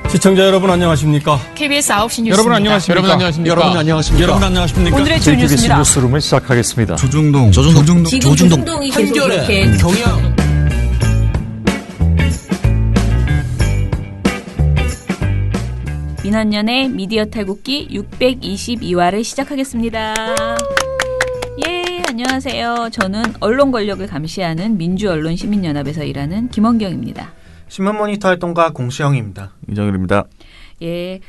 시청자 여러분 안녕하십니까? KBS 9시 뉴스 여러분 안녕하십니까? 여러분 안녕하십니까? 여러분 안녕하십니까? 여러분 안녕하십니까? 오늘의 주요 KBS 뉴스입니다. 뉴스룸을 시작하겠습니다. 조중동 지금 조중동이 계속 이렇게 경영 민원연의 미디어 탈곡기 622화를 시작하겠습니다. 예, 안녕하세요. 저는 언론 권력을 감시하는 민주언론시민연합에서 일하는 김원경입니다. 신문모니터 활동가 공시영입니다. 이정일입니다. 예,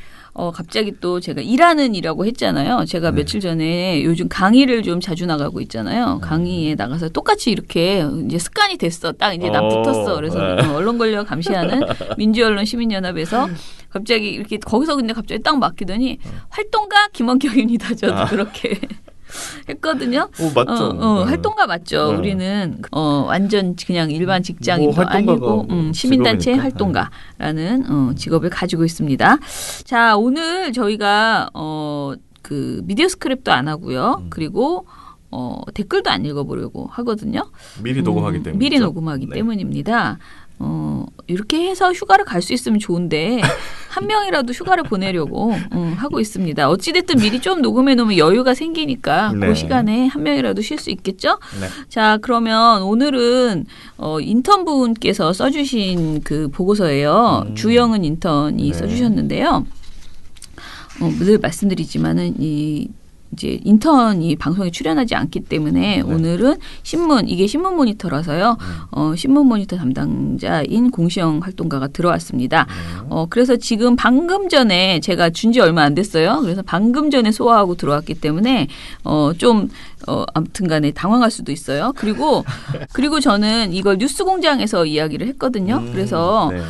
갑자기 또 제가 일하는 이라고 했잖아요. 제가 며칠 전에 요즘 강의를 좀 자주 나가고 있잖아요. 강의에 나가서 똑같이 이렇게 이제 습관이 됐어. 딱 이제 난 붙었어. 그래서 언론 권력 감시하는 민주언론 시민연합에서 갑자기 이렇게 거기서 근데 갑자기 딱 맡기더니 활동가 김원경입니다. 저도 그렇게. 했거든요. 오, 맞죠. 활동가 맞죠. 우리는 완전 그냥 일반 직장인도 뭐 아니고 시민단체 직업이니까. 활동가라는 직업을 가지고 있습니다. 자, 오늘 저희가 그 미디어 스크랩도 안 하고요. 그리고 댓글도 안 읽어보려고 하거든요. 미리 녹음하기 때문에. 미리 녹음하기 때문입니다. 이렇게 해서 휴가를 갈 수 있으면 좋은데 한 명이라도 휴가를 보내려고 하고 있습니다. 어찌됐든 미리 좀 녹음해 놓으면 여유가 생기니까 네. 그 시간에 한 명이라도 쉴 수 있겠죠? 네. 자, 그러면 오늘은 인턴분께서 써주신 그 보고서예요. 주영은 인턴이 네. 써주셨는데요. 늘 말씀드리지만은 이제 인턴이 방송에 출연하지 않기 때문에 오늘은 이게 신문 모니터라서요. 신문 모니터 담당자인 공시영 활동가가 들어왔습니다. 그래서 지금 방금 전에 제가 준 지 얼마 안 됐어요. 그래서 방금 전에 소화하고 들어왔기 때문에 아무튼 간에 당황할 수도 있어요. 그리고 저는 이걸 뉴스공장에서 이야기를 했거든요. 그래서 네.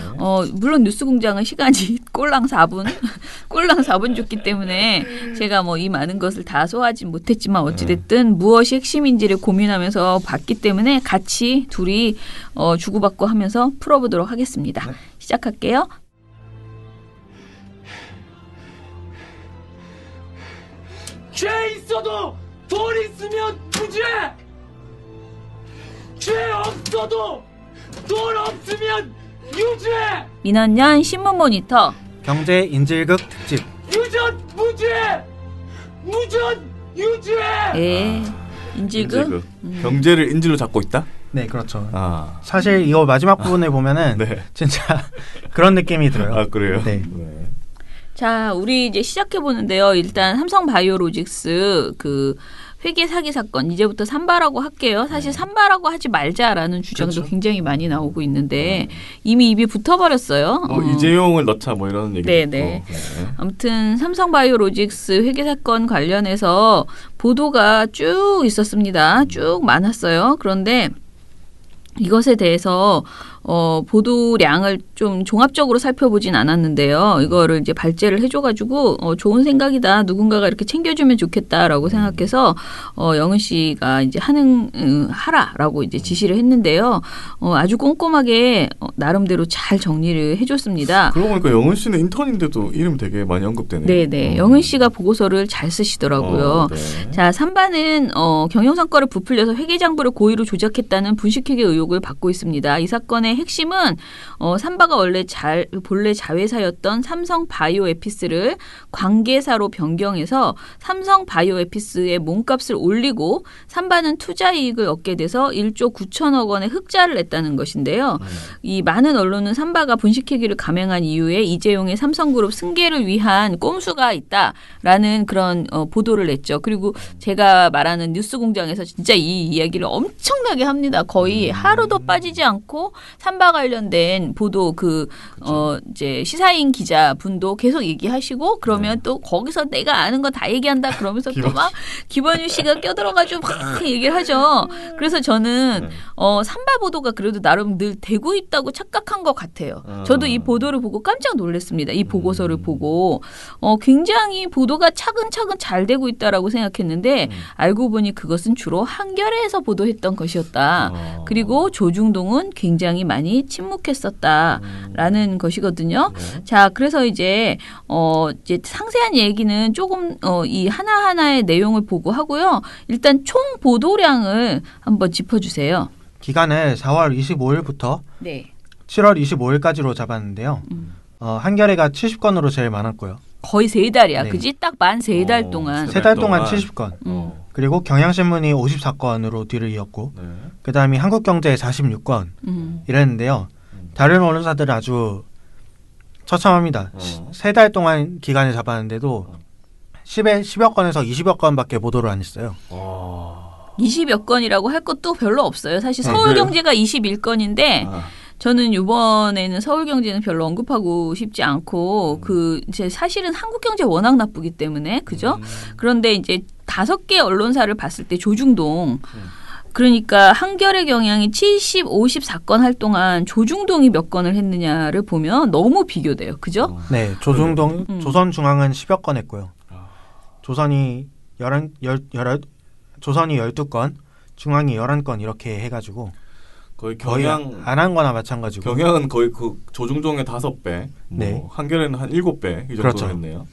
물론 뉴스공장은 시간이 꼴랑 4분 줬기 때문에 제가 이 많은 것을 다 소화하지 못했지만 어찌됐든 무엇이 핵심인지를 고민하면서 봤기 때문에 같이 둘이 주고받고 하면서 풀어보도록 하겠습니다. 시작할게요. 죄 있어도 돈 있으면 무죄! 죄 없어도 돈 없으면 유죄! 민원연 신문 모니터. 경제 인질극 특집. 유전 무죄! 무전 유죄! 예. 인질극. 경제를 인질로 잡고 있다? 네, 그렇죠. 아, 사실 이거 마지막 부분에 보면은 네. 진짜 그런 느낌이 들어요. 아 그래요? 네. 자, 우리 이제 시작해 보는데요. 일단 삼성바이오로직스 그 회계 사기 사건 이제부터 삼바라고 할게요. 사실 삼바라고 하지 말자라는 주장도 그렇죠. 굉장히 많이 나오고 있는데 이미 입이 붙어버렸어요. 이재용을 넣자 뭐 이런 얘기도 네네. 있고. 네. 아무튼 삼성바이오로직스 회계 사건 관련해서 보도가 쭉 있었습니다. 쭉 많았어요. 그런데 이것에 대해서 보도량을 좀 종합적으로 살펴보진 않았는데요. 이거를 이제 발제를 해줘가지고 좋은 생각이다. 누군가가 이렇게 챙겨주면 좋겠다라고 생각해서 영은 씨가 이제 하라라고 이제 지시를 했는데요. 아주 꼼꼼하게 나름대로 잘 정리를 해줬습니다. 그러고 보니까 영은 씨는 인턴인데도 이름 되게 많이 언급되네요. 네네. 영은 씨가 보고서를 잘 쓰시더라고요. 네. 자, 3반은 경영성과를 부풀려서 회계장부를 고의로 조작했다는 분식회계 의혹을 받고 있습니다. 이 사건의 핵심은 삼바가 본래 자회사였던 삼성바이오에피스를 관계사로 변경해서 삼성바이오에피스의 몸값을 올리고 삼바는 투자이익을 얻게 돼서 1조 9천억 원의 흑자를 냈다는 것인데요. 이 많은 언론은 삼바가 분식회계를 감행한 이후에 이재용의 삼성그룹 승계를 위한 꼼수가 있다라는 그런 보도를 냈죠. 그리고 제가 말하는 뉴스공장에서 진짜 이 이야기를 엄청나게 합니다. 거의 하루도 빠지지 않고 삼바 관련된 보도 이제 시사인 기자분도 계속 얘기하시고 그러면 또 거기서 내가 아는 거 다 얘기한다 그러면서 또 막 김원유 씨가 껴들어가지고 막 얘기를 하죠. 그래서 저는 삼바 보도가 그래도 나름 늘 되고 있다고 착각한 것 같아요. 저도 이 보도를 보고 깜짝 놀랐습니다. 이 보고서를 보고 굉장히 보도가 차근차근 잘 되고 있다라고 생각했는데 알고 보니 그것은 주로 한겨레에서 보도했던 것이었다. 그리고 조중동은 굉장히 많이 침묵했었다라는 것이거든요. 자, 그래서 이제 상세한 얘기는 조금 이 하나하나의 내용을 보고 하고요. 일단 총 보도량을 한번 짚어주세요. 기간을 4월 25일부터 네. 7월 25일까지로 잡았는데요. 한겨레가 70건으로 제일 많았고요. 거의 3달이야. 네. 그지? 딱 만 3달 동안. 세 3달 동안 동안. 70건. 어. 그리고 경향신문이 54건으로 뒤를 이었고 네. 그다음이 한국경제 46건 음. 이랬는데요. 다른 언론사들은 아주 처참합니다. 어. 3달 동안 기간을 잡았는데도 10여 건에서 20여 건밖에 보도를 안 했어요. 20여 건이라고 할 것도 별로 없어요. 사실 아, 서울경제가 21건인데 아. 저는 이번에는 서울경제는 별로 언급하고 싶지 않고 이제 사실은 한국경제 워낙 나쁘기 때문에 그죠? 그런데 이제 5개 언론사를 봤을 때 조중동 그러니까 한겨레 경향이 70, 54건 할 동안 조중동이 몇 건을 했느냐를 보면 너무 비교돼요. 그죠? 네, 조선중앙은 10여 건 했고요. 조선이 12건, 중앙이 11건 이렇게 해가지고 거의 거의 경향 안 한 거나 마찬가지고. 경향은 거의 그 조중동의 5배, 뭐 네. 한겨레는 한 7배 이 정도 그렇죠. 했네요.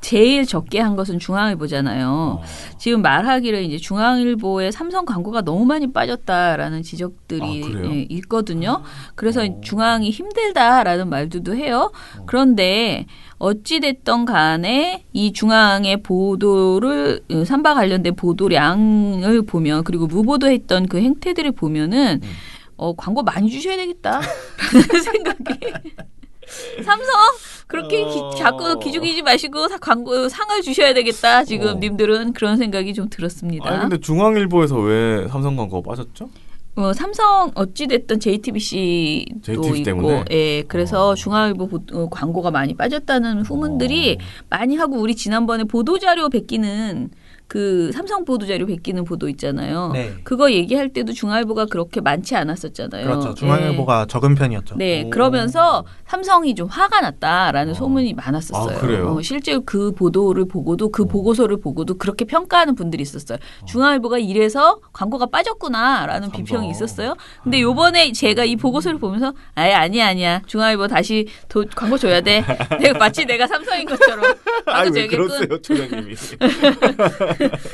제일 적게 한 것은 중앙일보잖아요. 지금 말하기를 이제 중앙일보에 삼성 광고가 너무 많이 빠졌다라는 지적들이 아, 그래요? 예, 있거든요. 그래서 중앙이 힘들다라는 말들도 해요. 그런데 어찌 됐던 간에 이 중앙의 보도를 삼바 관련된 보도량을 보면 그리고 무보도했던 그 행태들을 보면은 광고 많이 주셔야 되겠다라는 생각이. 삼성 그렇게 자꾸 기죽이지 마시고 광고 상을 주셔야 되겠다. 지금 님들은 그런 생각이 좀 들었습니다. 아니 근데 중앙일보에서 왜 삼성 광고가 빠졌죠? 삼성 어찌 됐든 JTBC도 JTBC 있고, 때문에? 예, 그래서 중앙일보 광고가 많이 빠졌다는 후문들이 많이 하고 우리 지난번에 보도자료 베끼는 그 삼성 보도자료 베끼는 보도 있잖아요. 네. 그거 얘기할 때도 중앙일보가 그렇게 많지 않았었잖아요. 그렇죠. 중앙일보가 적은 편이었죠. 네, 그러면서 삼성이 좀 화가 났다라는 소문이 많았었어요. 아, 그래요? 실제 그 보도를 보고도 그 보고서를 보고도 그렇게 평가하는 분들이 있었어요. 중앙일보가 이래서 광고가 빠졌구나라는 비평이 있었어요. 근데 요번에 제가 이 보고서를 보면서 아니야. 중앙일보 다시 광고 줘야 돼. 마치 내가 삼성인 것처럼 광고 왜 줘야겠군. 그러세요, 조장님이?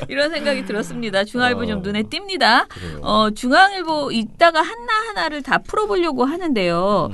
이런 생각이 들었습니다. 중앙일보 좀 눈에 띕니다. 그래요. 중앙일보 이따가 하나하나를 다 풀어보려고 하는데요.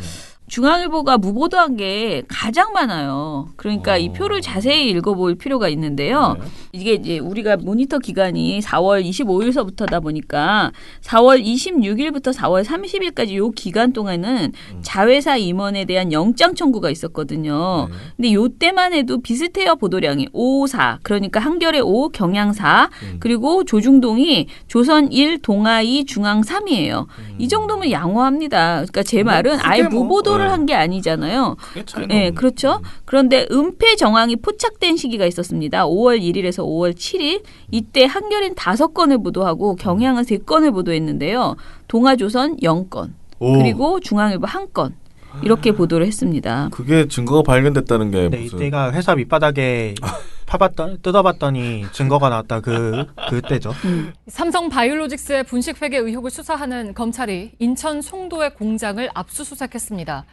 중앙일보가 무보도한 게 가장 많아요. 그러니까 이 표를 자세히 읽어볼 필요가 있는데요. 이게 이제 우리가 모니터 기간이 4월 25일서부터다 보니까 4월 26일부터 4월 30일까지 요 기간 동안은 자회사 임원에 대한 영장 청구가 있었거든요. 근데 요 때만 해도 비슷해요. 보도량이 5, 4 그러니까 한겨레 5, 경향 4 그리고 조중동이 조선 1, 동아 2, 중앙 3이에요. 이 정도면 양호합니다. 그러니까 제 말은 아예 크게 뭐, 무보도를 한 게 아니잖아요. 그게 차이가 네, 없는 그렇죠. 그런데 은폐 정황이 포착된 시기가 있었습니다. 5월 1일에서 5월 7일. 이때 한겨레는 5건을 보도하고 경향은 3건을 보도했는데요. 동아조선 0건. 그리고 중앙일보 1건. 이렇게 보도를 했습니다. 그게 증거가 발견됐다는 게 네, 무슨 이때가 회사 밑바닥에 뜯어봤더니 증거가 나왔다 그때죠. 삼성 바이오로직스의 분식회계 의혹을 수사하는 검찰이 인천 송도의 공장을 압수수색했습니다.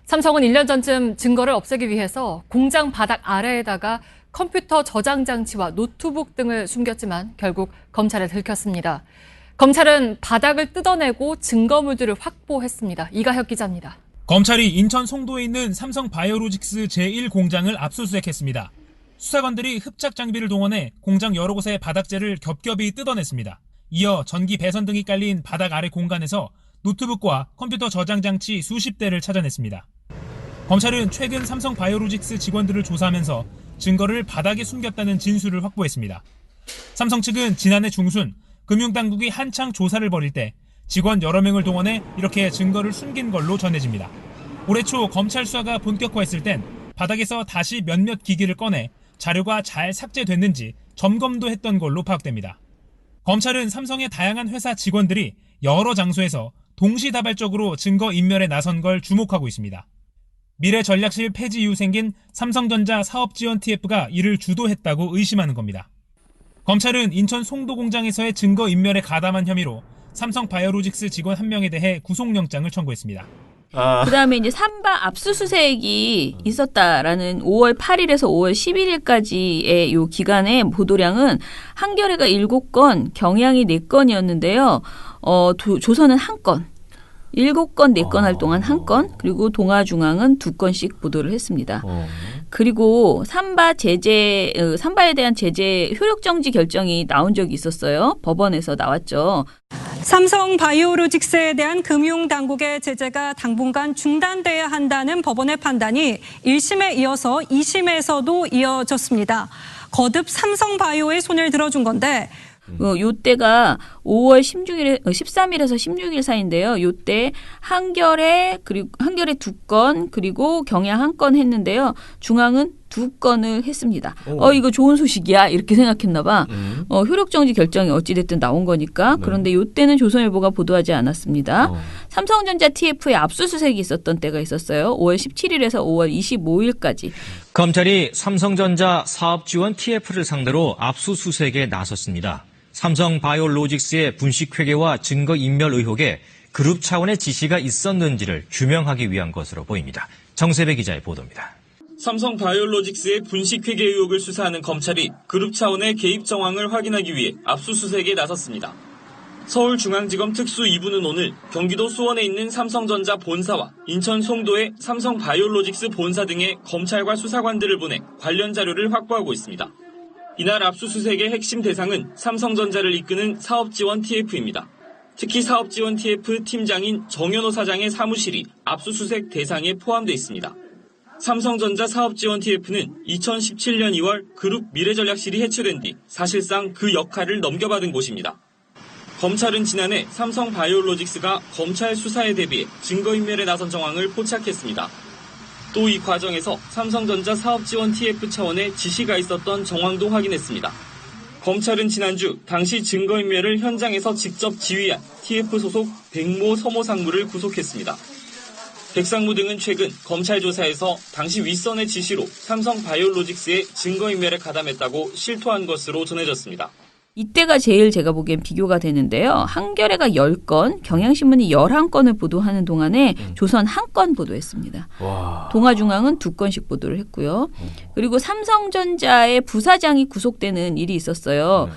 삼성은 1년 전쯤 증거를 없애기 위해서 공장 바닥 아래에다가 컴퓨터 저장 장치와 노트북 등을 숨겼지만 결국 검찰에 들켰습니다. 검찰은 바닥을 뜯어내고 증거물들을 확보했습니다. 이가혁 기자입니다. 검찰이 인천 송도에 있는 삼성 바이오로직스 제1공장을 압수수색했습니다. 수사관들이 흡착 장비를 동원해 공장 여러 곳의 바닥재를 겹겹이 뜯어냈습니다. 이어 전기 배선 등이 깔린 바닥 아래 공간에서 노트북과 컴퓨터 저장 장치 수십 대를 찾아냈습니다. 검찰은 최근 삼성 바이오로직스 직원들을 조사하면서 증거를 바닥에 숨겼다는 진술을 확보했습니다. 삼성 측은 지난해 중순 금융당국이 한창 조사를 벌일 때 직원 여러 명을 동원해 이렇게 증거를 숨긴 걸로 전해집니다. 올해 초 검찰 수사가 본격화했을 땐 바닥에서 다시 몇몇 기기를 꺼내 자료가 잘 삭제됐는지 점검도 했던 걸로 파악됩니다. 검찰은 삼성의 다양한 회사 직원들이 여러 장소에서 동시다발적으로 증거 인멸에 나선 걸 주목하고 있습니다. 미래전략실 폐지 이후 생긴 삼성전자 사업지원 TF가 이를 주도했다고 의심하는 겁니다. 검찰은 인천 송도 공장에서의 증거 인멸에 가담한 혐의로 삼성 바이오로직스 직원 1명에 대해 구속영장을 청구했습니다. 그다음에 이제 삼바 압수수색이 있었다라는 5월 8일에서 5월 11일까지의 요 기간의 보도량은 한겨레가 7건, 경향이 4건이었는데요. 조선은 1건. 7건, 4건 할 동안 1건, 그리고 동아중앙은 2건씩 보도를 했습니다. 그리고 삼바에 대한 제재 효력 정지 결정이 나온 적이 있었어요. 법원에서 나왔죠. 삼성 바이오로직스에 대한 금융당국의 제재가 당분간 중단돼야 한다는 법원의 판단이 1심에 이어서 2심에서도 이어졌습니다. 거듭 삼성 바이오의 손을 들어준 건데 요때가 5월 13일에서 16일 사이인데요. 요때 한결에 2건 그리고 경양 1건 했는데요. 중앙은 2건을 했습니다. 이거 좋은 소식이야 이렇게 생각했나 봐. 효력정지 결정이 어찌됐든 나온 거니까. 그런데 요때는 조선일보가 보도하지 않았습니다. 삼성전자 TF에 압수수색이 있었던 때가 있었어요. 5월 17일에서 5월 25일까지. 검찰이 삼성전자 사업지원 TF를 상대로 압수수색에 나섰습니다. 삼성 바이오로직스의 분식회계와 증거인멸 의혹에 그룹 차원의 지시가 있었는지를 규명하기 위한 것으로 보입니다. 정세배 기자의 보도입니다. 삼성 바이오로직스의 분식회계 의혹을 수사하는 검찰이 그룹 차원의 개입 정황을 확인하기 위해 압수수색에 나섰습니다. 서울중앙지검 특수 2부는 오늘 경기도 수원에 있는 삼성전자 본사와 인천 송도의 삼성 바이오로직스 본사 등의 검찰과 수사관들을 보내 관련 자료를 확보하고 있습니다. 이날 압수수색의 핵심 대상은 삼성전자를 이끄는 사업지원 TF입니다. 특히 사업지원 TF 팀장인 정현호 사장의 사무실이 압수수색 대상에 포함되어 있습니다. 삼성전자 사업지원 TF는 2017년 2월 그룹 미래전략실이 해체된 뒤 사실상 그 역할을 넘겨받은 곳입니다. 검찰은 지난해 삼성 바이오로직스가 검찰 수사에 대비해 증거인멸에 나선 정황을 포착했습니다. 또 이 과정에서 삼성전자 사업지원 TF 차원의 지시가 있었던 정황도 확인했습니다. 검찰은 지난주 당시 증거인멸을 현장에서 직접 지휘한 TF 소속 백모 서모 상무를 구속했습니다. 백 상무 등은 최근 검찰 조사에서 당시 윗선의 지시로 삼성 바이오로직스의 증거인멸에 가담했다고 실토한 것으로 전해졌습니다. 이때가 제일 제가 보기엔 비교가 되는데요. 한겨레가 10건, 경향신문이 11건을 보도하는 동안에 조선 1건 보도했습니다. 동아중앙은 2건씩 보도를 했고요. 그리고 삼성전자의 부사장이 구속되는 일이 있었어요.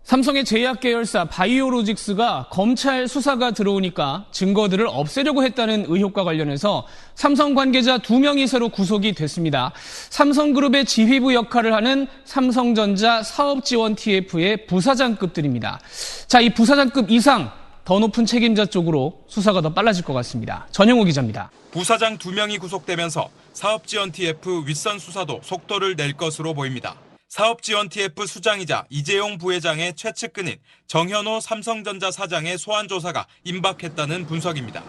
삼성의 제약 계열사 바이오로직스가 검찰 수사가 들어오니까 증거들을 없애려고 했다는 의혹과 관련해서 삼성 관계자 2명이 새로 구속이 됐습니다. 삼성그룹의 지휘부 역할을 하는 삼성전자 사업지원 TF의 부사장급들입니다. 자, 이 부사장급 이상 더 높은 책임자 쪽으로 수사가 더 빨라질 것 같습니다. 전영호 기자입니다. 부사장 2명이 구속되면서 사업지원 TF 윗선 수사도 속도를 낼 것으로 보입니다. 사업지원 TF 수장이자 이재용 부회장의 최측근인 정현호 삼성전자 사장의 소환 조사가 임박했다는 분석입니다.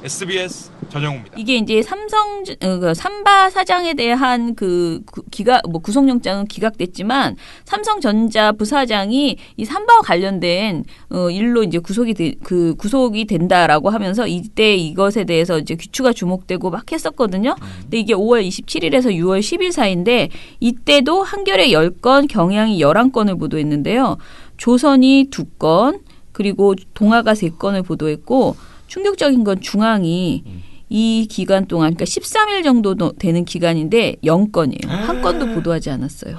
SBS 전영우입니다. 이게 이제 삼바 사장에 대한 구속영장은 기각됐지만 삼성전자 부사장이 이 삼바와 관련된 일로 이제 구속이 된다라고 하면서 이때 이것에 대해서 이제 귀추가 주목되고 막 했었거든요. 근데 이게 5월 27일에서 6월 10일 사이인데 이때도 한겨레 10건, 경향이 11건을 보도했는데요. 조선이 2건, 그리고 동아가 3건을 보도했고 충격적인 건 중앙이 이 기간 동안, 그러니까 13일 정도 되는 기간인데 0건이에요. 한 건도 보도하지 않았어요.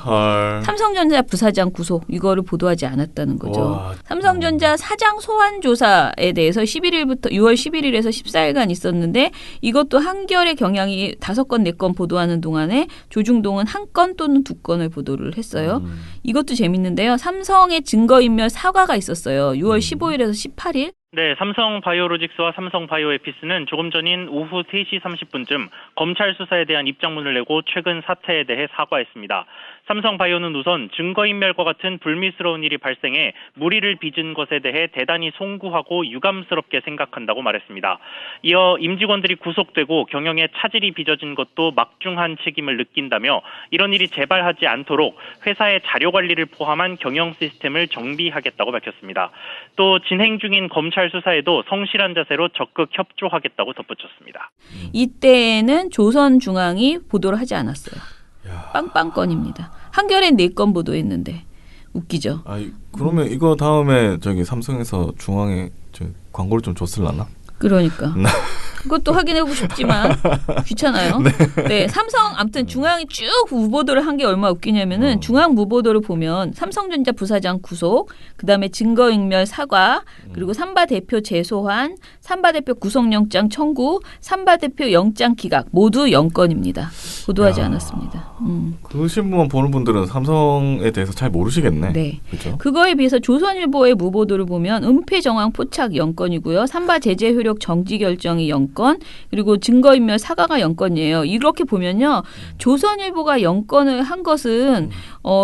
삼성전자 부사장 구속 이거를 보도하지 않았다는 거죠. 삼성전자 사장 소환 조사에 대해서 6월 11일에서 14일간 있었는데 이것도 한겨레 경향이 5건, 4건 보도하는 동안에 조중동은 1건 또는 2건을 보도를 했어요. 이것도 재밌는데요. 삼성의 증거인멸 사과가 있었어요. 6월 15일에서 18일. 네, 삼성 바이오로직스와 삼성 바이오에피스는 조금 전인 오후 3시 30분쯤 검찰 수사에 대한 입장문을 내고 최근 사태에 대해 사과했습니다. 삼성 바이오는 우선 증거인멸과 같은 불미스러운 일이 발생해 무리를 빚은 것에 대해 대단히 송구하고 유감스럽게 생각한다고 말했습니다. 이어 임직원들이 구속되고 경영에 차질이 빚어진 것도 막중한 책임을 느낀다며 이런 일이 재발하지 않도록 회사의 자료 관리를 포함한 경영 시스템을 정비하겠다고 밝혔습니다. 또 진행 중인 검찰 수사에도 성실한 자세로 적극 협조하겠다고 덧붙였습니다. 이때는 조선중앙이 보도를 하지 않았어요. 빵빵건입니다. 한겨레 4건 보도했는데 웃기죠. 그러면 이거 다음에 삼성에서 중앙에 광고를 좀 줬을라나? 그러니까. 그것도 확인해보고 싶지만 귀찮아요. 네, 삼성 아무튼 중앙이 쭉 무보도를 한 게 얼마나 웃기냐면은 중앙 무보도를 보면 삼성전자 부사장 구속, 그다음에 증거인멸 사과, 그리고 삼바 대표 재소환, 삼바 대표 구속영장 청구, 삼바 대표 영장 기각 모두 0건입니다. 보도하지 않았습니다. 그 신문만 보는 분들은 삼성에 대해서 잘 모르시겠네. 네. 그렇죠? 그거에 비해서 조선일보의 무보도를 보면 은폐 정황 포착 0건이고요. 삼바 제재 효력 정지 결정이 0건, 그리고 증거인멸 사과가 0건이에요. 이렇게 보면요. 조선일보가 0건을 한 것은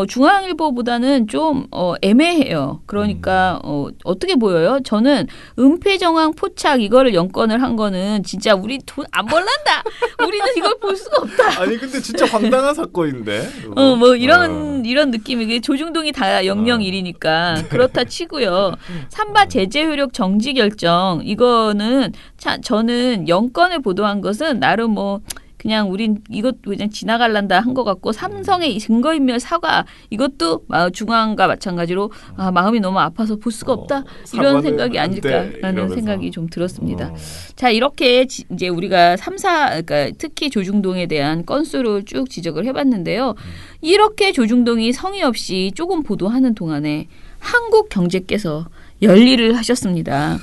중앙일보보다는 좀 애매해요. 그러니까 어떻게 보여요? 저는 은폐 정황 포착 이거를 0건을 한 거는 진짜 우리 돈 안 벌란다. 우리는 이걸 볼 수가 없다. 아니 근데 진짜 황당한 사건인데. 뭐 이런 느낌이 조중동이 다 001이니까 그렇다 치고요. 삼바 제재 효력 정지 결정 이거는 저는 0건을 보도한 것은 나름 뭐 그냥 우린 이것 그냥 지나갈란다 한 것 같고 삼성의 증거인멸 사과 이것도 중앙과 마찬가지로 마음이 너무 아파서 볼 수가 없다 이런 생각이 아닐까라는 생각이 좀 들었습니다. 자 이렇게 이제 우리가 3사 그러니까 특히 조중동에 대한 건수를 쭉 지적을 해봤는데요. 이렇게 조중동이 성의 없이 조금 보도하는 동안에 한국경제께서 열일을 하셨습니다.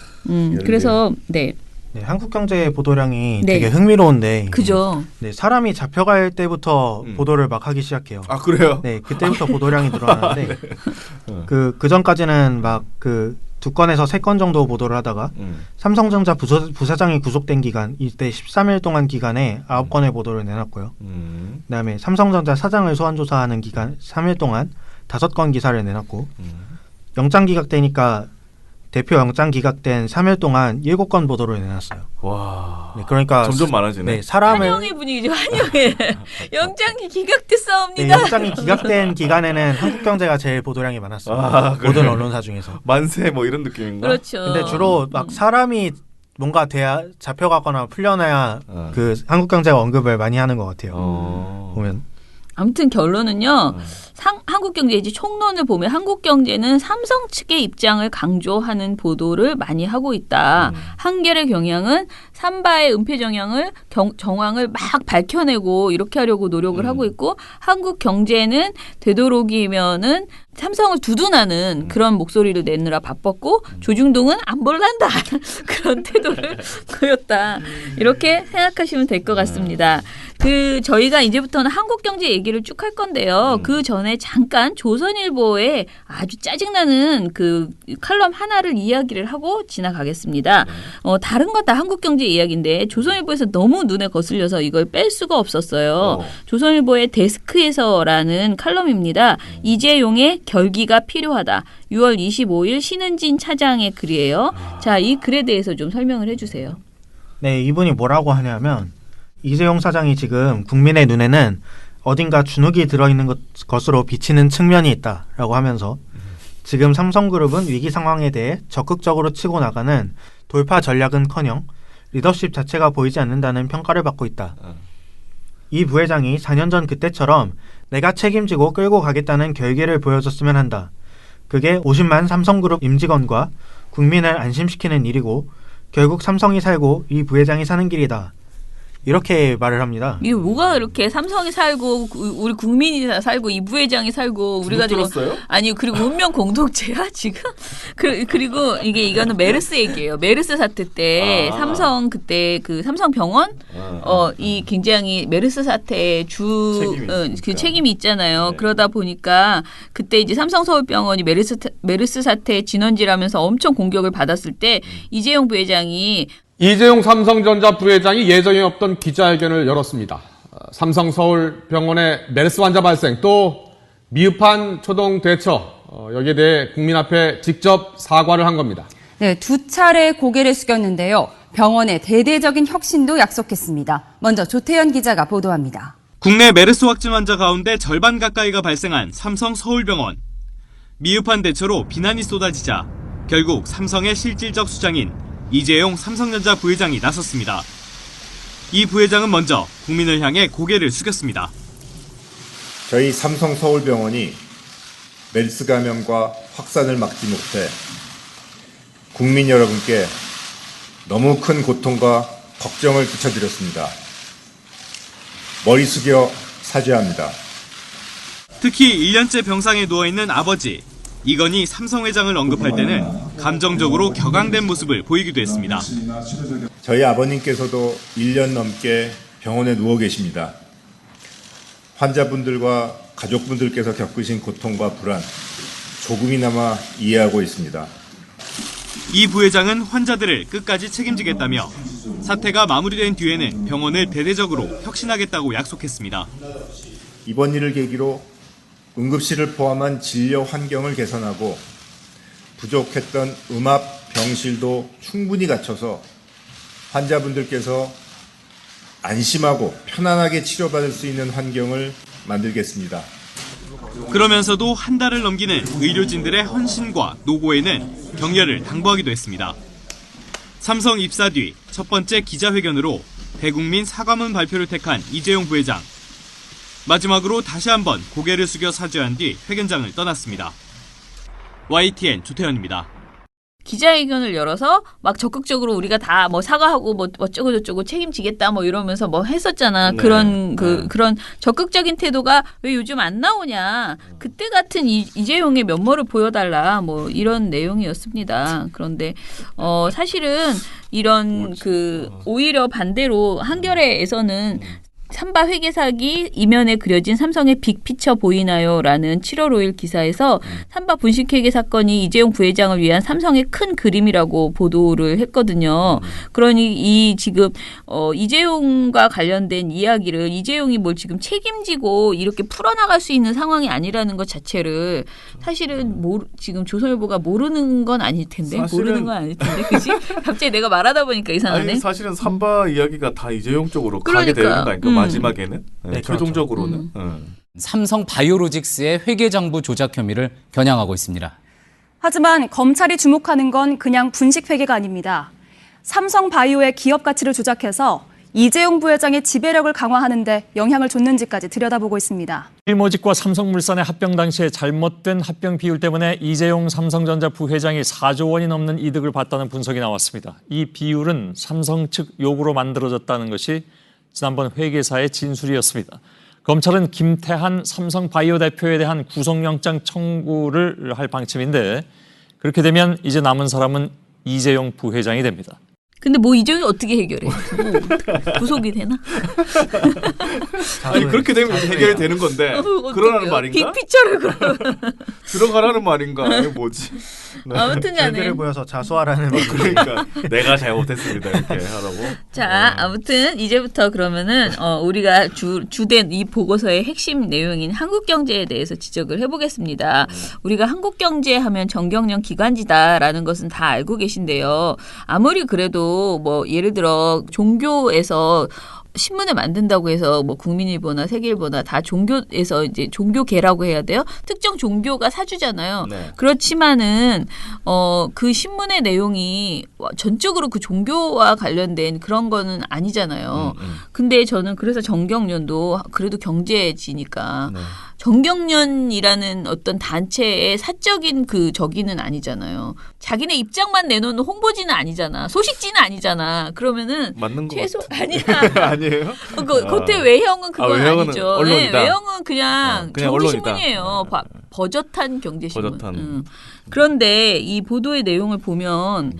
그래서 네. 네, 한국경제 보도량이 네. 되게 흥미로운데, 그죠? 네, 사람이 잡혀갈 때부터 보도를 막 하기 시작해요. 아 그래요? 네, 그때부터 보도량이 늘어나는데, 네. 그 전까지는 막 그 2건에서 3건 정도 보도를 하다가 삼성전자 부사장이 구속된 기간 이때 13일 동안 기간에 9건의 보도를 내놨고요. 그다음에 삼성전자 사장을 소환 조사하는 기간 3일 동안 5건 기사를 내놨고, 영장 기각되니까 대표 영장 기각된 3일 동안 7건 보도를 내놨어요. 와. 네, 그러니까 점점 많아지네. 네, 사람을 환영의 분위기죠. 환영의. 영장이 기각됐사옵니다. 네, 영장이 기각된 기간에는 한국경제가 제일 보도량이 많았어요. 모든 언론사 중에서. 만세 뭐 이런 느낌인가? 그렇죠. 근데 주로 막 사람이 뭔가 잡혀가거나 풀려나야 그 한국경제가 언급을 많이 하는 것 같아요. 보면. 아무튼 결론은요. 한국경제 이제 총론을 보면 한국경제는 삼성 측의 입장을 강조하는 보도를 많이 하고 있다. 한겨레 경향은 삼바의 은폐 정황을 막 밝혀내고 이렇게 하려고 노력을 하고 있고 한국경제는 되도록이면은 삼성을 두둔하는 그런 목소리를 내느라 바빴고 조중동은 안 볼란다 그런 태도를 보였다. 이렇게 생각하시면 될 것 같습니다. 저희가 이제부터는 한국경제 얘기를 쭉 할 건데요. 그 전에 잠깐 조선일보에 아주 짜증나는 그 칼럼 하나를 이야기를 하고 지나가겠습니다. 다른 거 다 한국경제 이야기인데 조선일보에서 너무 눈에 거슬려서 이걸 뺄 수가 없었어요. 조선일보의 데스크에서라는 칼럼입니다. 이재용의 결기가 필요하다. 6월 25일 신은진 차장의 글이에요. 자, 이 글에 대해서 좀 설명을 해주세요. 네, 이분이 뭐라고 하냐면 이재용 사장이 지금 국민의 눈에는 어딘가 주눅이 들어있는 것으로 비치는 측면이 있다라고 하면서 지금 삼성그룹은 위기 상황에 대해 적극적으로 치고 나가는 돌파 전략은커녕 리더십 자체가 보이지 않는다는 평가를 받고 있다. 이 부회장이 4년 전 그때처럼 내가 책임지고 끌고 가겠다는 결기를 보여줬으면 한다. 그게 50만 삼성그룹 임직원과 국민을 안심시키는 일이고 결국 삼성이 살고 이 부회장이 사는 길이다. 이렇게 말을 합니다. 이게 뭐가 이렇게 삼성이 살고 우리 국민이 살고 이 부회장이 살고 우리가 지금 아니 그리고 운명 공동체야 지금 그리고 이거는 메르스 얘기예요. 메르스 사태 때 삼성 그때 그 삼성병원 이 굉장히 메르스 사태의 그 책임이 있잖아요. 네. 그러다 보니까 그때 이제 삼성서울병원이 메르스 사태의 진원지라면서 엄청 공격을 받았을 때 이재용 부회장이 이재용 삼성전자 부회장이 예정에 없던 기자회견을 열었습니다. 삼성서울병원의 메르스 환자 발생 또 미흡한 초동 대처 여기에 대해 국민 앞에 직접 사과를 한 겁니다. 네, 2차례 고개를 숙였는데요. 병원의 대대적인 혁신도 약속했습니다. 먼저 조태현 기자가 보도합니다. 국내 메르스 확진 환자 가운데 절반 가까이가 발생한 삼성서울병원. 미흡한 대처로 비난이 쏟아지자 결국 삼성의 실질적 수장인 이재용 삼성전자 부회장이 나섰습니다. 이 부회장은 먼저 국민을 향해 고개를 숙였습니다. 저희 삼성서울병원이 메르스 감염과 확산을 막지 못해 국민 여러분께 너무 큰 고통과 걱정을 끼쳐드렸습니다. 머리 숙여 사죄합니다. 특히 1년째 병상에 누워있는 아버지 이건희 삼성 회장을 언급할 때는 감정적으로 격앙된 모습을 보이기도 했습니다. 저희 아버님께서도 1년 넘게 병원에 누워 계십니다. 환자분들과 가족분들께서 겪으신 고통과 불안 조금이나마 이해하고 있습니다. 이 부회장은 환자들을 끝까지 책임지겠다며 사태가 마무리된 뒤에는 병원을 대대적으로 혁신하겠다고 약속했습니다. 이번 일을 계기로 응급실을 포함한 진료 환경을 개선하고 부족했던 음압 병실도 충분히 갖춰서 환자분들께서 안심하고 편안하게 치료받을 수 있는 환경을 만들겠습니다. 그러면서도 한 달을 넘기는 의료진들의 헌신과 노고에는 격려를 당부하기도 했습니다. 삼성 입사 뒤 첫 번째 기자회견으로 대국민 사과문 발표를 택한 이재용 부회장. 마지막으로 다시 한번 고개를 숙여 사죄한 뒤 회견장을 떠났습니다. YTN 조태현입니다. 기자회견을 열어서 막 적극적으로 우리가 다 뭐 사과하고 뭐 어쩌고 저쩌고 책임지겠다 뭐 이러면서 뭐 했었잖아. 네. 그런 적극적인 태도가 왜 요즘 안 나오냐. 그때 같은 이재용의 면모를 보여달라. 뭐 이런 내용이었습니다. 그런데 사실은 이런 오히려 반대로 한겨레에서는 삼바 회계 사기 이면에 그려진 삼성의 빅피처 보이나요?라는 7월 5일 기사에서 삼바 분식회계 사건이 이재용 부회장을 위한 삼성의 큰 그림이라고 보도를 했거든요. 그러니 이 지금 이재용과 관련된 이야기를 이재용이 뭘 지금 책임지고 이렇게 풀어나갈 수 있는 상황이 아니라는 것 자체를 사실은 지금 조선일보가 모르는 건 아닐 텐데 모르는 건 아닐 텐데 그지? 갑자기 내가 말하다 보니까 이상하네. 아니 사실은 삼바 이야기가 다 이재용 쪽으로 가게 되는 거 아닙니까? 마지막에는 네, 최종적으로는 삼성 바이오로직스의 회계장부 조작 혐의를 겨냥하고 있습니다. 하지만 검찰이 주목하는 건 그냥 분식회계가 아닙니다. 삼성 바이오의 기업 가치를 조작해서 이재용 부회장의 지배력을 강화하는 데 영향을 줬는지까지 들여다보고 있습니다. 일모직과 삼성물산의 합병 당시에 잘못된 합병 비율 때문에 이재용 삼성전자 부회장이 4조 원이 넘는 이득을 봤다는 분석이 나왔습니다. 이 비율은 삼성 측 요구로 만들어졌다는 것이 지난번 회계사의 진술이었습니다. 검찰은 김태한 삼성바이오 대표에 대한 구속영장 청구를 할 방침인데 그렇게 되면 이제 남은 사람은 이재용 부회장이 됩니다. 근데 뭐 이재용이 어떻게 해결해? 구속이 되나? 아니 그렇게 되면 해결이 되는 건데 그러라는 말인가? 빅피처를 그러면 들어가라는 말인가? 이게 뭐지? 네. 아무튼간에 별개를 보여서 자수하라는 그러니까 내가 잘못했습니다 이렇게 하라고. 자 아무튼 이제부터 그러면은 우리가 주된 이 보고서의 핵심 내용인 한국경제에 대해서 지적을 해보겠습니다. 우리가 한국경제하면 정경련 기관지다라는 것은 다 알고 계신데요. 아무리 그래도 뭐 예를 들어 종교에서 신문을 만든다고 해서 뭐 국민일보나 세계일보나 다 종교에서 이제 종교계라고 해야 돼요. 특정 종교가 사주잖아요. 네. 그렇지만은 그 신문의 내용이 전적으로 그 종교와 관련된 그런 거는 아니잖아요. 근데 저는 그래서 정경련도 그래도 경제지니까 네. 정경련이라는 어떤 단체의 사적인 저기는 아니잖아요. 자기네 입장만 내놓는 홍보지는 아니잖아. 소식지는 아니잖아. 그러면은 맞는 거 최소 같아. 아니야. 아니에요? 겉에 외형은 그건 아니죠. 언론이다. 네, 외형은 그냥 경제신문이에요. 버젓한 경제신문. 그런데 이 보도의 내용을 보면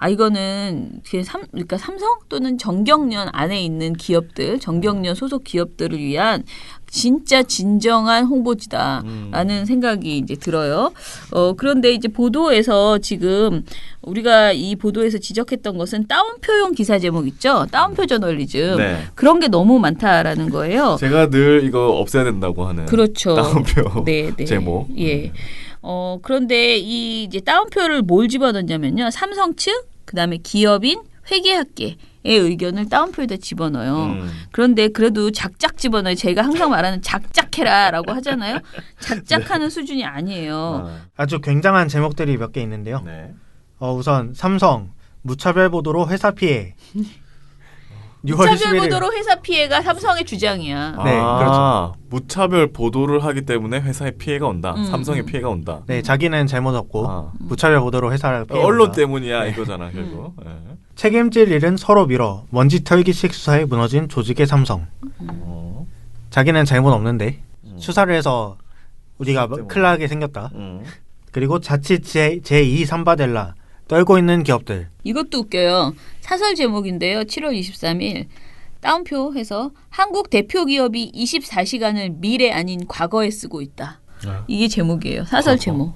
이거는 그러니까 삼성 또는 정경련 안에 있는 기업들, 정경련 소속 기업들을 위한 진짜 진정한 홍보지다라는 생각이 이제 들어요. 그런데 이제 보도에서 지금 우리가 이 보도에서 지적했던 것은 따옴표용 기사 제목 있죠? 따옴표 저널리즘. 네. 그런 게 너무 많다라는 거예요. 제가 늘 이거 없애야 된다고 하는 그렇죠. 따옴표 네. 제목. 예. 그런데 이 이제 따옴표를 뭘 집어넣냐면요. 삼성 측, 그다음에 기업인, 회계학계 의 의견을 따옴표에다 집어넣어요. 그런데 그래도 작작 집어넣어요. 제가 항상 말하는 작작해라라고 하잖아요. 작작하는 수준이 아니에요. 아주 굉장한 제목들이 몇 개 있는데요. 네. 우선 삼성 무차별 보도로 회사 피해. 6월 무차별 11일. 보도로 회사 피해가 삼성의 주장이야. 네, 그렇죠. 무차별 보도를 하기 때문에 회사에 피해가 온다. 삼성에 피해가 온다. 네, 자기는 잘못 없고 무차별 보도로 회사를 피해 언론 온다. 때문이야 이거잖아 결국. 책임질 일은 서로 밀어 먼지 털기식 수사에 무너진 조직의 삼성. 자기는 잘못 없는데 수사를 해서 우리가 큰일 나게 생겼다. 그리고 자칫 제2 삼바델라 떨고 있는 기업들. 이것도 웃겨요. 사설 제목인데요. 7월 23일 따옴표 해서 한국 대표 기업이 24시간을 미래 아닌 과거에 쓰고 있다. 이게 제목이에요. 사설 제목.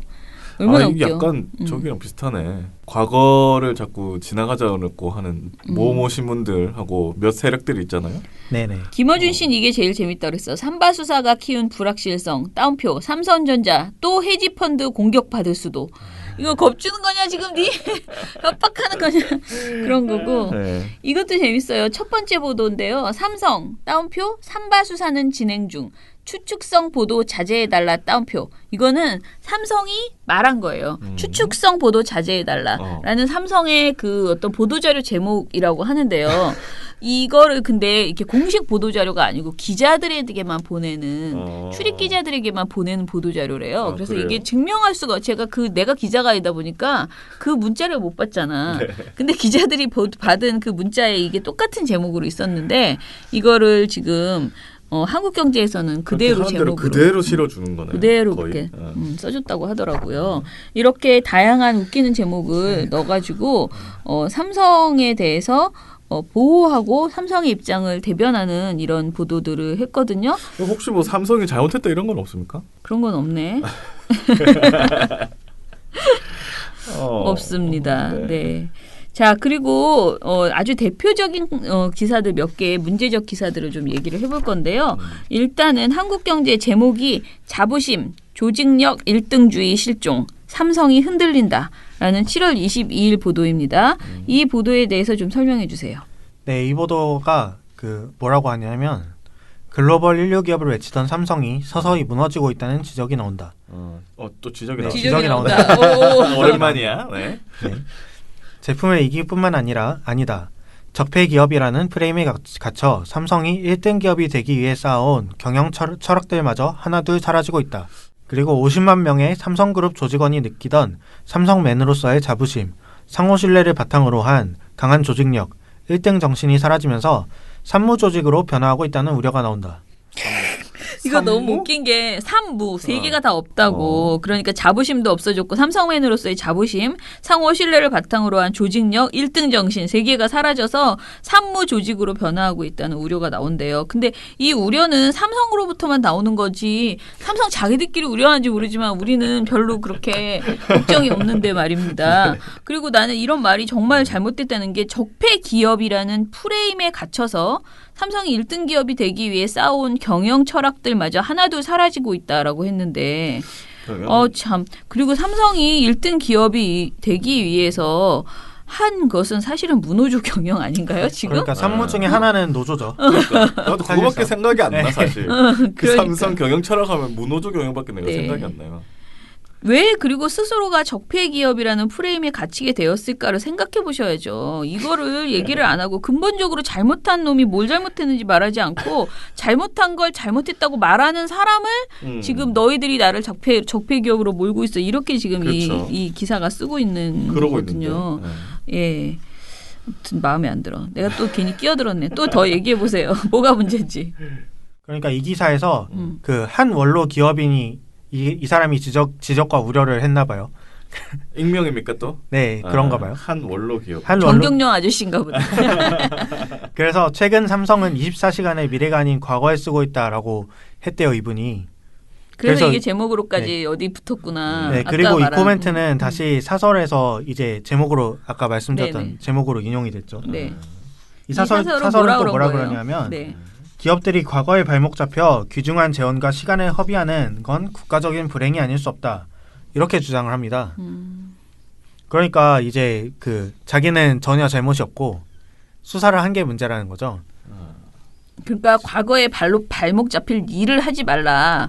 얼마나 이게 웃겨. 약간 저기랑 비슷하네. 과거를 자꾸 지나가자고 하는 모모 신문들하고 몇 세력들이 있잖아요. 네네. 김어준 씨는 이게 제일 재밌다 그랬어. 삼바 수사가 키운 불확실성. 따옴표. 삼성전자 또 헤지펀드 공격받을 수도. 이거 겁주는 거냐 지금 니 협박하는 거냐 그런 거고. 네. 이것도 재밌어요. 첫 번째 보도인데요. 삼성 따옴표 삼바 수사는 진행 중. 추측성 보도 자제해달라 따옴표. 이거는 삼성이 말한 거예요. 추측성 보도 자제해달라라는 삼성의 그 어떤 보도자료 제목이라고 하는데요. 이거를 근데 이렇게 공식 보도자료가 아니고 기자들에게만 보내는 출입 기자들에게만 보내는 보도자료래요. 그래서 그래요? 이게 증명할 수가 제가 내가 기자가 아니다 보니까 그 문자를 못 봤잖아. 근데 기자들이 받은 그 문자에 이게 똑같은 제목으로 있었는데 이거를 지금 한국경제에서는 그대로 제목으로 그대로 실어주는 거네요. 그대로 거의. 이렇게 써줬다고 하더라고요. 이렇게 다양한 웃기는 제목을 넣어가지고 삼성에 대해서 보호하고 삼성의 입장을 대변하는 이런 보도들을 했거든요. 혹시 뭐 삼성이 잘못했다 이런 건 없습니까? 그런 건 없네. 없습니다. 네. 자, 그리고 아주 대표적인 기사들 몇 개의 문제적 기사들을 좀 얘기를 해볼 건데요. 일단은 한국경제 제목이 자부심, 조직력 1등주의 실종, 삼성이 흔들린다라는 7월 22일 보도입니다. 이 보도에 대해서 좀 설명해 주세요. 네, 이 보도가 뭐라고 하냐면 글로벌 인류 기업을 외치던 삼성이 서서히 무너지고 있다는 지적이 나온다. 또 지적이 네, 나온다. 지적이 나온다. 오랜만이야. 네. 네. 제품의 이기뿐만 아니다. 적폐 기업이라는 프레임에 갇혀 삼성이 1등 기업이 되기 위해 쌓아온 경영 철학들마저 하나둘 사라지고 있다. 그리고 50만 명의 삼성그룹 조직원이 느끼던 삼성맨으로서의 자부심, 상호 신뢰를 바탕으로 한 강한 조직력, 1등 정신이 사라지면서 산무 조직으로 변화하고 있다는 우려가 나온다. 이거 너무 웃긴 게 산무 세 개가 다 없다고. 그러니까 자부심도 없어졌고 삼성맨으로서의 자부심, 상호 신뢰를 바탕으로 한 조직력, 1등 정신 세 개가 사라져서 산무 조직으로 변화하고 있다는 우려가 나온대요. 근데 이 우려는 삼성으로부터만 나오는 거지 삼성 자기들끼리 우려하는지 모르지만 우리는 별로 그렇게 걱정이 없는데 말입니다. 그리고 나는 이런 말이 정말 잘못됐다는 게 적폐 기업이라는 프레임에 갇혀서 삼성이 1등 기업이 되기 위해 쌓아온 경영 철학들마저 하나둘 사라지고 있다라고 했는데 참. 그리고 삼성이 1등 기업이 되기 위해서 한 것은 사실은 무노조 경영 아닌가요, 지금? 그러니까 산무 중에 하나는 노조죠. 그러니까 나도 그거밖에 생각이 안 나 사실. 그 그러니까. 삼성 경영 철학하면 무노조 경영밖에 내가 네. 생각이 안 나요. 왜 그리고 스스로가 적폐 기업이라는 프레임에 갇히게 되었을까를 생각해 보셔야죠. 이거를 얘기를 안 하고 근본적으로 잘못한 놈이 뭘 잘못했는지 말하지 않고 잘못한 걸 잘못했다고 말하는 사람을 지금 너희들이 나를 적폐 기업으로 몰고 있어. 이렇게 지금 그렇죠. 이 기사가 쓰고 있는 그러고 거거든요. 있는데. 예. 아무튼 마음에 안 들어. 내가 또 괜히 끼어들었네. 또 더 얘기해 보세요. 뭐가 문제인지. 그러니까 이 기사에서 한 원로 기업인이 이 사람이 지적과 우려를 했나 봐요. 익명입니까 또? 네, 그런가 봐요. 한 원로 기업. 정경영 아저씨인가 보다. 그래서 최근 삼성은 24시간의 미래가 아닌 과거에 쓰고 있다라고 했대요, 이분이. 그래서 이게 제목으로까지 네. 어디 붙었구나. 네, 그리고 이 코멘트는 다시 사설에서 이제 제목으로 아까 말씀드렸던 네네. 제목으로 인용이 됐죠. 네. 이 사설은 또 뭐라 그러냐면 네. 기업들이 과거에 발목 잡혀 귀중한 재원과 시간을 허비하는 건 국가적인 불행이 아닐 수 없다. 이렇게 주장을 합니다. 그러니까 이제 자기는 전혀 잘못이 없고 수사를 한 게 문제라는 거죠. 그러니까 과거에 발목 잡힐 일을 하지 말라.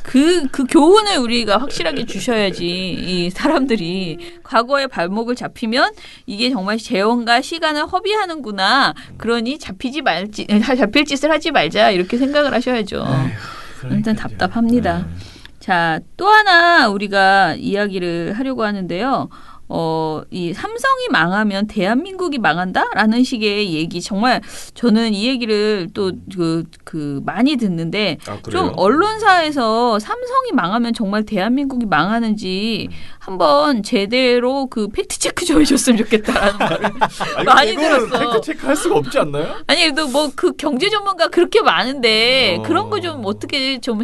그 교훈을 우리가 확실하게 주셔야지 이 사람들이 과거에 발목을 잡히면 이게 정말 재원과 시간을 허비하는구나. 그러니 잡힐 짓을 하지 말자 이렇게 생각을 하셔야죠. 일단 답답합니다. 자, 또 하나 우리가 이야기를 하려고 하는데요. 이 삼성이 망하면 대한민국이 망한다라는 식의 얘기 정말 저는 이 얘기를 또 많이 듣는데 좀 언론사에서 삼성이 망하면 정말 대한민국이 망하는지 한번 제대로 그 팩트 체크 좀 해줬으면 좋겠다라는 말을 많이 들었어. 팩트 체크 할 수가 없지 않나요? 아니 또 뭐 그 경제 전문가 그렇게 많은데 그런 거 좀 어떻게 좀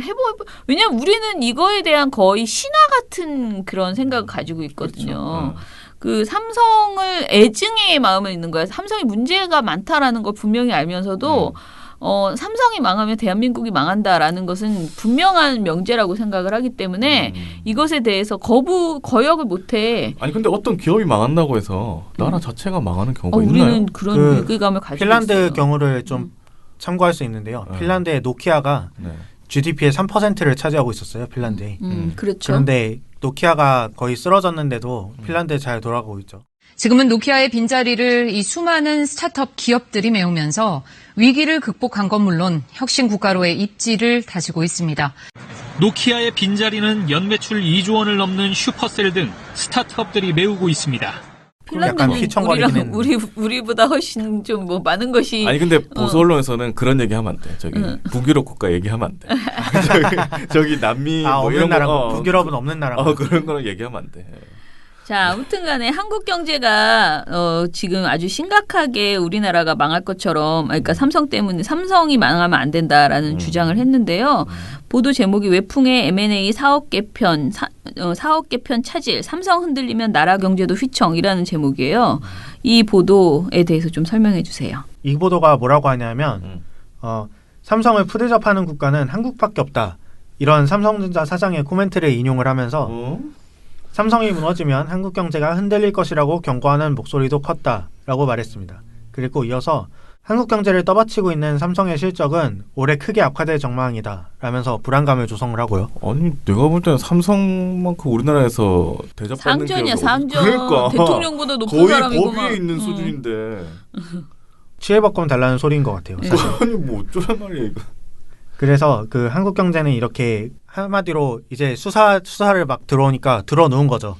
왜냐면 우리는 이거에 대한 거의 신화 같은 그런 생각을 가지고 있거든요. 그 삼성을 애증의 마음을 있는 거야. 삼성이 문제가 많다라는 걸 분명히 알면서도 삼성이 망하면 대한민국이 망한다라는 것은 분명한 명제라고 생각을 하기 때문에 이것에 대해서 거역을 못해. 아니 근데 어떤 기업이 망한다고 해서 나라 자체가 망하는 경우가 있나요? 우리는 그런 위기감을 가지고 핀란드 있어요. 경우를 좀 참고할 수 있는데요. 핀란드의 노키아가 GDP의 3%를 차지하고 있었어요. 핀란드에. 그렇죠. 그런데 노키아가 거의 쓰러졌는데도 핀란드에 잘 돌아가고 있죠. 지금은 노키아의 빈자리를 이 수많은 스타트업 기업들이 메우면서 위기를 극복한 건 물론 혁신 국가로의 입지를 다지고 있습니다. 노키아의 빈자리는 연매출 2조 원을 넘는 슈퍼셀 등 스타트업들이 메우고 있습니다. 필란드는 우리보다 훨씬 좀 뭐 많은 것이. 아니 근데 보수 언론에서는 그런 얘기하면 안 돼. 저기 북유럽 국가 얘기하면 안 돼. 저기 남미 뭐 없는 이런 나라, 거, 북유럽은 없는 나라. 그런 거는 얘기하면 안 돼. 자, 아무튼 간에 한국 경제가 지금 아주 심각하게 우리나라가 망할 것처럼, 그러니까 삼성이 망하면 안 된다라는 주장을 했는데요. 보도 제목이 외풍의 M&A 사업 개편 차질, 삼성 흔들리면 나라 경제도 휘청이라는 제목이에요. 이 보도에 대해서 좀 설명해 주세요. 이 보도가 뭐라고 하냐면 삼성을 푸대접하는 국가는 한국밖에 없다. 이런 삼성전자 사장의 코멘트를 인용을 하면서 삼성이 무너지면 한국 경제가 흔들릴 것이라고 경고하는 목소리도 컸다라고 말했습니다. 그리고 이어서 한국 경제를 떠받치고 있는 삼성의 실적은 올해 크게 악화될 전망이다 라면서 불안감을 조성을 하고요. 아니 내가 볼 때는 삼성만큼 우리나라에서 대접받는 상전이야, 기업이 상전. 그러니까 대통령보다 높은 거의 사람이구만. 법 위에 있는 수준인데 치해법권 달라는 소리인 것 같아요. 사실. 아니 뭐 어쩌란 말이야 이거. 그래서 그 한국 경제는 이렇게 한마디로 이제 수사를 막 들어오니까 들어놓은 거죠.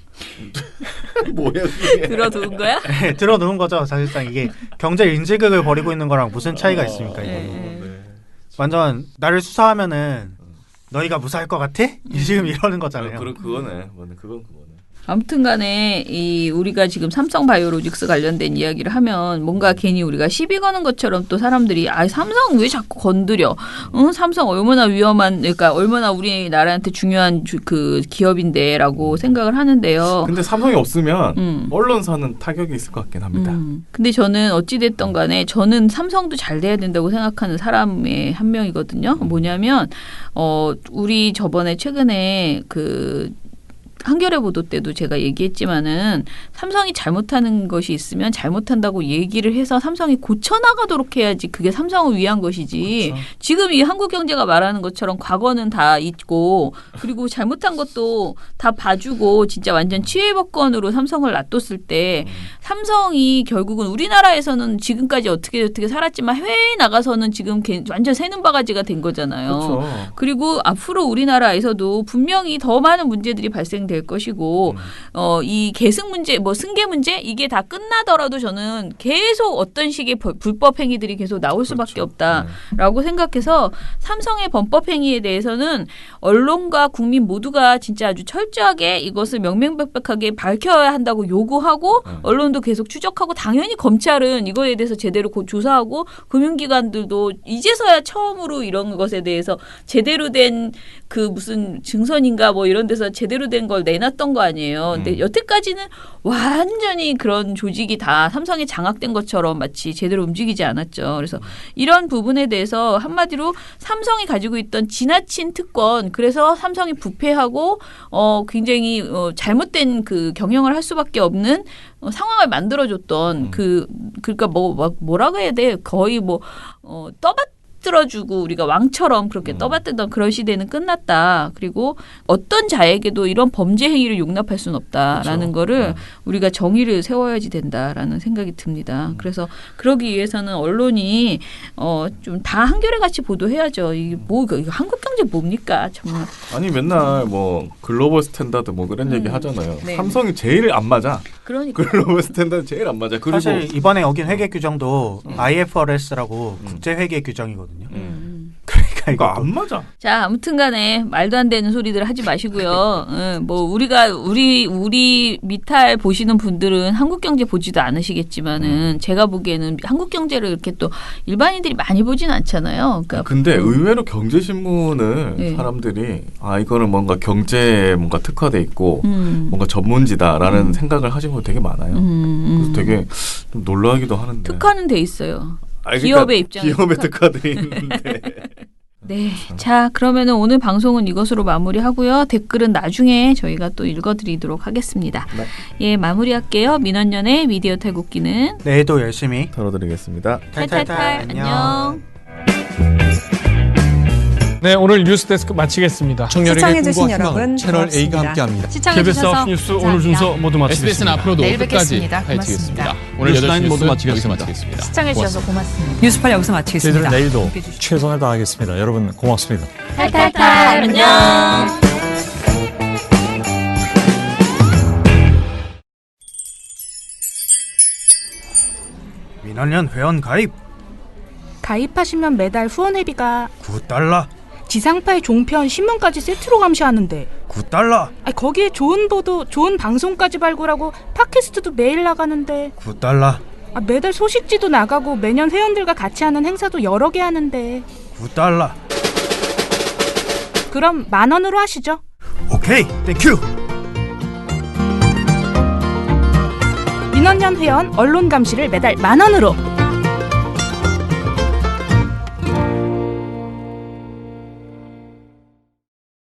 뭐야 그게? 들어놓은 거야? 네, 들어놓은 거죠. 사실상 이게 경제 인질극을 벌이고 있는 거랑 무슨 차이가 있습니까? 이거. 완전 나를 수사하면은 너희가 무사할 것 같아? 지금 이러는 거잖아요. 그거네. 그건. 아무튼 간에 우리가 지금 삼성바이오로직스 관련된 이야기를 하면 뭔가 괜히 우리가 시비 거는 것처럼 또 사람들이 삼성 왜 자꾸 건드려? 삼성 얼마나 위험한, 그러니까 얼마나 우리나라한테 중요한 그 기업인데라고 생각을 하는데요. 근데 삼성이 없으면 언론사는 타격이 있을 것 같긴 합니다. 근데 저는 어찌됐든 간에 저는 삼성도 잘 돼야 된다고 생각하는 사람의 한 명이거든요. 뭐냐면 우리 저번에 최근에 한겨레 보도 때도 제가 얘기했지만은 삼성이 잘못하는 것이 있으면 잘못한다고 얘기를 해서 삼성이 고쳐나가도록 해야지 그게 삼성을 위한 것이지. 그렇죠. 지금 이 한국 경제가 말하는 것처럼 과거는 다 잊고 그리고 잘못한 것도 다 봐주고 진짜 완전 치외법권으로 삼성을 놔뒀을 때 삼성이 결국은 우리나라에서는 지금까지 어떻게 살았지만 해외에 나가서는 지금 완전 새는 바가지가 된 거잖아요. 그렇죠. 그리고 앞으로 우리나라에서도 분명히 더 많은 문제들이 발생될 것이고 이 계승 문제, 승계 문제 이게 다 끝나더라도 저는 계속 어떤 식의 불법 행위들이 계속 나올 수밖에 없다라고 생각해서 삼성의 범법 행위에 대해서는 언론과 국민 모두가 진짜 아주 철저하게 이것을 명명백백하게 밝혀야 한다고 요구하고 언론도 계속 추적하고 당연히 검찰은 이거에 대해서 제대로 조사하고 금융기관들도 이제서야 처음으로 이런 것에 대해서 제대로 된 그 무슨 증선인가 뭐 이런 데서 제대로 된 걸 내놨던 거 아니에요. 근데 여태까지는 완전히 그런 조직이 다 삼성에 장악된 것처럼 마치 제대로 움직이지 않았죠. 그래서 이런 부분에 대해서 한마디로 삼성이 가지고 있던 지나친 특권, 그래서 삼성이 부패하고 굉장히 잘못된 그 경영을 할 수밖에 없는 상황을 만들어줬던 그러니까 뭐라고 해야 돼? 거의 휩들어주고 우리가 왕처럼 그렇게 떠받들던 그런 시대는 끝났다. 그리고 어떤 자에게도 이런 범죄 행위를 용납할 수는 없다라는 거를 우리가 정의를 세워야지 된다라는 생각이 듭니다. 그래서 그러기 위해서는 언론이 좀 다 한겨레 같이 보도해야죠. 이게 뭐 이거 한국경제 뭡니까 정말. 아니 맨날 뭐 글로벌 스탠다드 뭐 그런 얘기 하잖아요. 네. 삼성이 제일 안 맞아. 그러니까 글로벌 스탠다드 제일 안 맞아. 그리고 사실 이번에 어긴 회계 규정도 IFRS라고 국제 회계 규정이거든요. 그러니까 안 맞아. 자, 아무튼간에 말도 안 되는 소리들 하지 마시고요. 뭐 우리 미탈 보시는 분들은 한국경제 보지도 않으시겠지만은 제가 보기에는 한국경제를 이렇게 또 일반인들이 많이 보진 않잖아요. 그러니까 근데 의외로 경제신문을 네. 사람들이 이거는 뭔가 경제에 뭔가 특화돼 있고 뭔가 전문지다라는 생각을 하시는 분 되게 많아요. 그래서 되게 좀 놀라기도 하는데. 특화는 돼 있어요. 그러니까 기업의 입장에서. 기업에 특화돼 있는데. 네. 자, 그러면은 오늘 방송은 이것으로 마무리하고요. 댓글은 나중에 저희가 또 읽어드리도록 하겠습니다. 네. 예, 마무리할게요. 민원연의 미디어 탈곡기는 내일도 열심히 털어드리겠습니다. 탈탈탈 안녕. 네, 오늘 뉴스데스크 마치겠습니다. 시청해주신 여러분 채널 A가 함께합니다. 시청해주셔서 뉴스 오늘 순서 모두 마치겠습니다. SBS는 앞으로도 내일 끝까지 뵙겠습니다. 파헤치겠습니다. 오늘 오늘 8시 모두 뉴스 마치겠습니다. 시청해주셔서 고맙습니다. 뉴스팔 여기서 마치겠습니다. 저희들은 내일도 최선을 다하겠습니다. 여러분 고맙습니다. 탈탈탈 안녕. 민원연 회원 가입 가입하시면 매달 후원회비가 $9. 지상파의 종편 신문까지 세트로 감시하는데 $9. 거기에 좋은 보도, 좋은 방송까지 발굴하고 팟캐스트도 매일 나가는데 $9. 매달 소식지도 나가고 매년 회원들과 같이 하는 행사도 여러 개 하는데 $9. 그럼 10,000원으로 하시죠. 오케이, 땡큐. 민원연 회원 언론 감시를 매달 10,000원으로